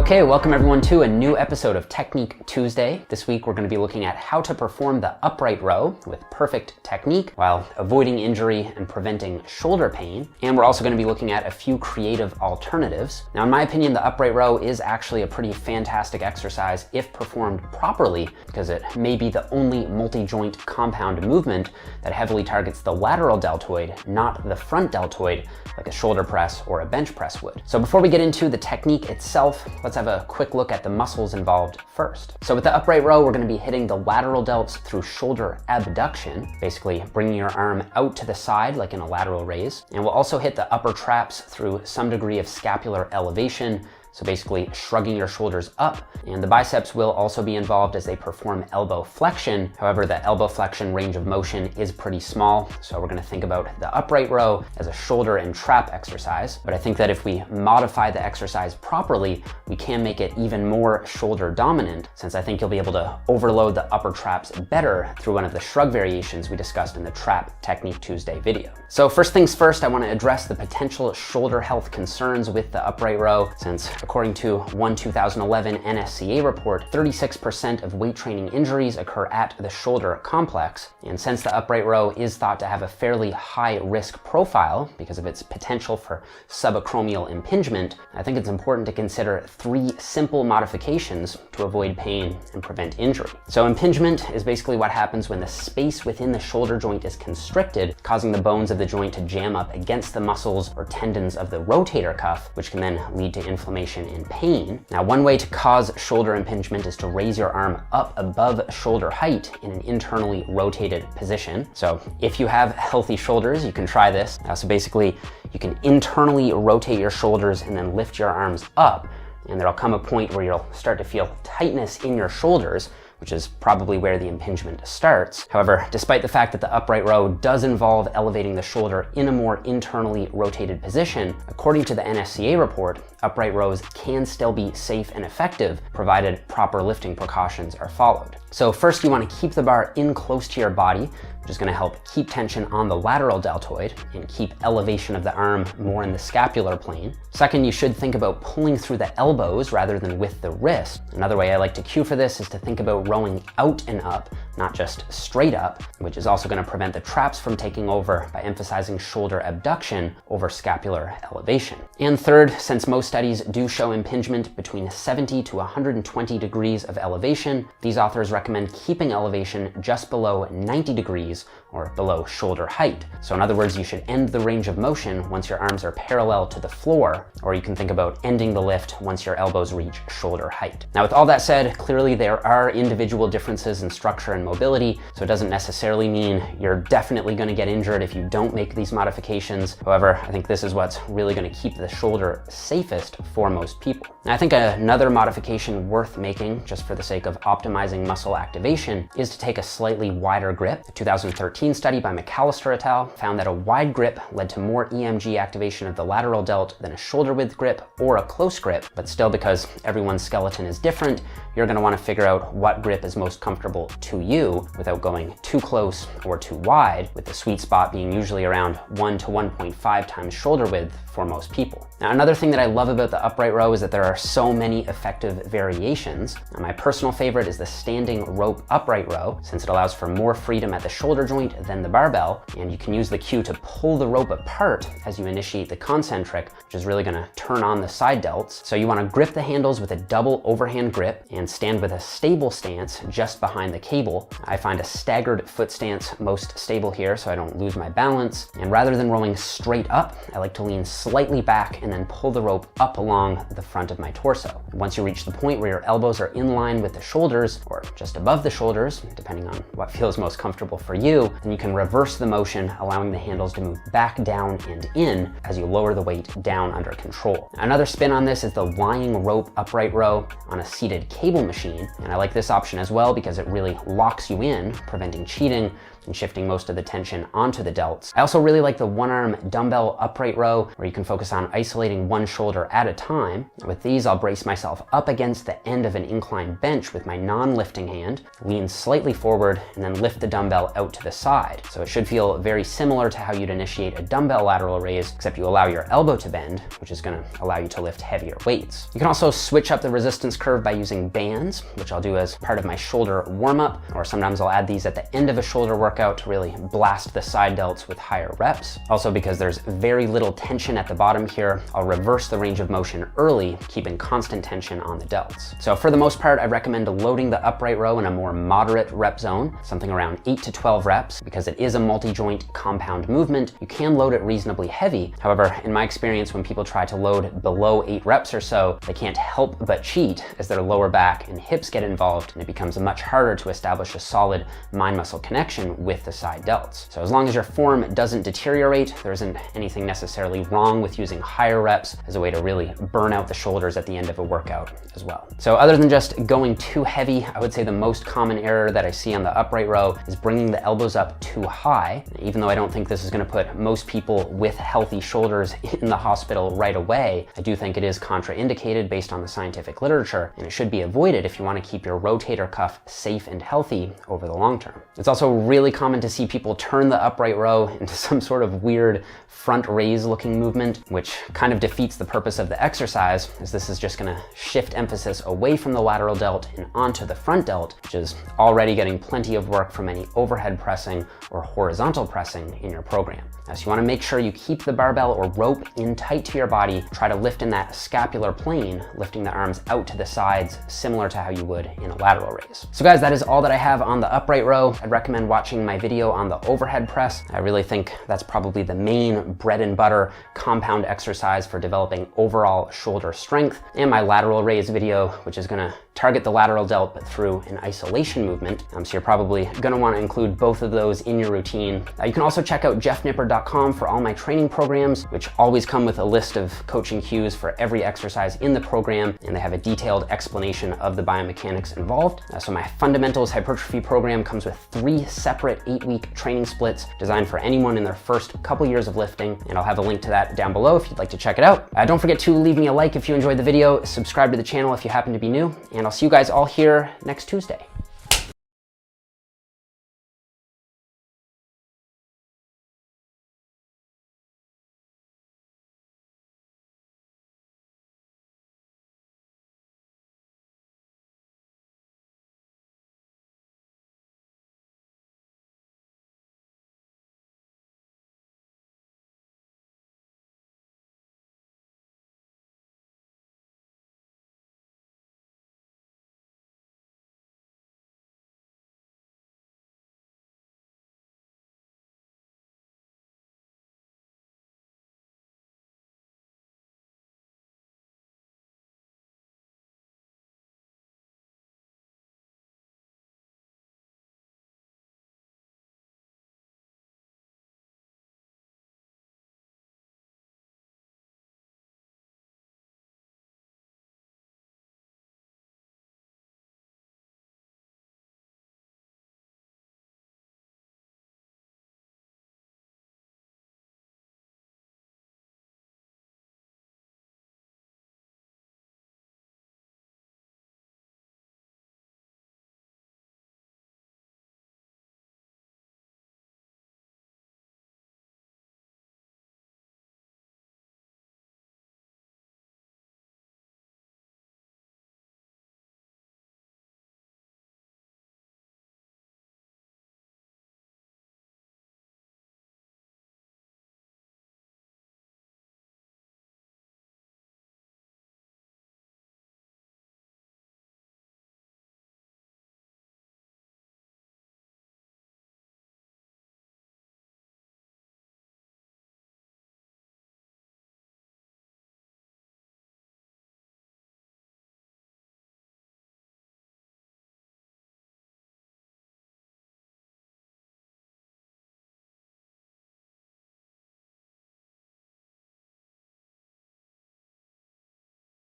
Okay, welcome everyone to a new episode of Technique Tuesday. This week we're going to be looking at how to perform the upright row with perfect technique while avoiding injury and preventing shoulder pain. And we're also going to be looking at a few creative alternatives. Now, in my opinion, the upright row is actually a pretty fantastic exercise if performed properly, because it may be the only multi-joint compound movement that heavily targets the lateral deltoid, not the front deltoid, like a shoulder press or a bench press would. So before we get into the technique itself, let's have a quick look at the muscles involved first. So with the upright row, we're going to be hitting the lateral delts through shoulder abduction, basically bringing your arm out to the side like in a lateral raise. And we'll also hit the upper traps through some degree of scapular elevation, so basically shrugging your shoulders up. And the biceps will also be involved as they perform elbow flexion. However, the elbow flexion range of motion is pretty small, so we're going to think about the upright row as a shoulder and trap exercise. But I think that if we modify the exercise properly, we can make it even more shoulder dominant, since I think you'll be able to overload the upper traps better through one of the shrug variations we discussed in the Trap Technique Tuesday video. So first things first, I want to address the potential shoulder health concerns with the upright row, since according to one 2011 NSCA report, 36% of weight training injuries occur at the shoulder complex. And since the upright row is thought to have a fairly high risk profile because of its potential for subacromial impingement, I think it's important to consider 3 simple modifications to avoid pain and prevent injury. So impingement is basically what happens when the space within the shoulder joint is constricted, causing the bones of the joint to jam up against the muscles or tendons of the rotator cuff, which can then lead to inflammation and pain. Now, one way to cause shoulder impingement is to raise your arm up above shoulder height in an internally rotated position. So if you have healthy shoulders, you can try this. So basically, you can internally rotate your shoulders and then lift your arms up, and there'll come a point where you'll start to feel tightness in your shoulders, which is probably where the impingement starts. However, despite the fact that the upright row does involve elevating the shoulder in a more internally rotated position, according to the NSCA report, upright rows can still be safe and effective, provided proper lifting precautions are followed. So first, you want to keep the bar in close to your body, which is going to help keep tension on the lateral deltoid and keep elevation of the arm more in the scapular plane. Second, you should think about pulling through the elbows rather than with the wrist. Another way I like to cue for this is to think about rowing out and up, not just straight up, which is also going to prevent the traps from taking over by emphasizing shoulder abduction over scapular elevation. And third, since most studies do show impingement between 70 to 120 degrees of elevation, these authors recommend keeping elevation just below 90 degrees or below shoulder height. So in other words, you should end the range of motion once your arms are parallel to the floor, or you can think about ending the lift once your elbows reach shoulder height. Now, with all that said, clearly there are individual differences in structure and mobility, so it doesn't necessarily mean you're definitely going to get injured if you don't make these modifications. However, I think this is what's really going to keep the shoulder safest for most people. And I think another modification worth making, just for the sake of optimizing muscle activation, is to take a slightly wider grip. A 2013 study by McAllister et al. Found that a wide grip led to more EMG activation of the lateral delt than a shoulder width grip or a close grip. But still, because everyone's skeleton is different, you're going to want to figure out what grip is most comfortable to you without going too close or too wide, with the sweet spot being usually around 1 to 1.5 times shoulder width for most people. Now, another thing that I love about the upright row is that there are so many effective variations. Now, my personal favorite is the standing rope upright row, since it allows for more freedom at the shoulder joint than the barbell, and you can use the cue to pull the rope apart as you initiate the concentric, which is really going to turn on the side delts. So you want to grip the handles with a double overhand grip and stand with a stable stance just behind the cable. I find a staggered foot stance most stable here so I don't lose my balance, and rather than rolling straight up, I like to lean slightly back and then pull the rope up along the front of my torso. Once you reach the point where your elbows are in line with the shoulders or just above the shoulders, depending on what feels most comfortable for you, then you can reverse the motion, allowing the handles to move back down and in as you lower the weight down under control. Another spin on this is the lying rope upright row on a seated cable machine, and I like this option as well because it really locks you in, preventing cheating and shifting most of the tension onto the delts. I also really like the one-arm dumbbell upright row, where you can focus on isolating one shoulder at a time. With these, I'll brace myself up against the end of an incline bench with my non-lifting hand, lean slightly forward, and then lift the dumbbell out to the side. So it should feel very similar to how you'd initiate a dumbbell lateral raise, except you allow your elbow to bend, which is going to allow you to lift heavier weights. You can also switch up the resistance curve by using bands, which I'll do as part of my shoulder warm-up, or sometimes I'll add these at the end of a shoulder workout to really blast the side delts with higher reps. Also, because there's very little tension at the bottom here, I'll reverse the range of motion early, keeping constant tension on the delts. So for the most part, I recommend loading the upright row in a more moderate rep zone, something around 8 to 12 reps. Because it is a multi-joint compound movement, you can load it reasonably heavy. However, in my experience, when people try to load below 8 reps or so, they can't help but cheat as their lower back and hips get involved, and it becomes much harder to establish a solid mind-muscle connection with the side delts. So as long as your form doesn't deteriorate, there isn't anything necessarily wrong with using higher reps as a way to really burn out the shoulders at the end of a workout as well. So other than just going too heavy, I would say the most common error that I see on the upright row is bringing the elbows up too high. Even though I don't think this is going to put most people with healthy shoulders in the hospital right away, I do think it is contraindicated based on the scientific literature, and it should be avoided if you want to keep your rotator cuff safe and healthy over the long term. It's also really common to see people turn the upright row into some sort of weird front raise looking movement, which kind of defeats the purpose of the exercise, as this is just going to shift emphasis away from the lateral delt and onto the front delt, which is already getting plenty of work from any overhead pressing or horizontal pressing in your program. So you want to make sure you keep the barbell or rope in tight to your body. Try to lift in that scapular plane, lifting the arms out to the sides, similar to how you would in a lateral raise. So guys, that is all that I have on the upright row. I'd recommend watching my video on the overhead press. I really think that's probably the main bread and butter compound exercise for developing overall shoulder strength, and my lateral raise video, which is going to target the lateral delt but through an isolation movement. So you're probably going to want to include both of those in your routine. You can also check out jeffnippard.com for all my training programs, which always come with a list of coaching cues for every exercise in the program, and they have a detailed explanation of the biomechanics involved. So my fundamentals hypertrophy program comes with 3 separate 8-week training splits designed for anyone in their first couple years of lifting, and I'll have a link to that down below if you'd like to check it out. Don't forget to leave me a like if you enjoyed the video, subscribe to the channel if you happen to be new, and I'll see you guys all here next Tuesday.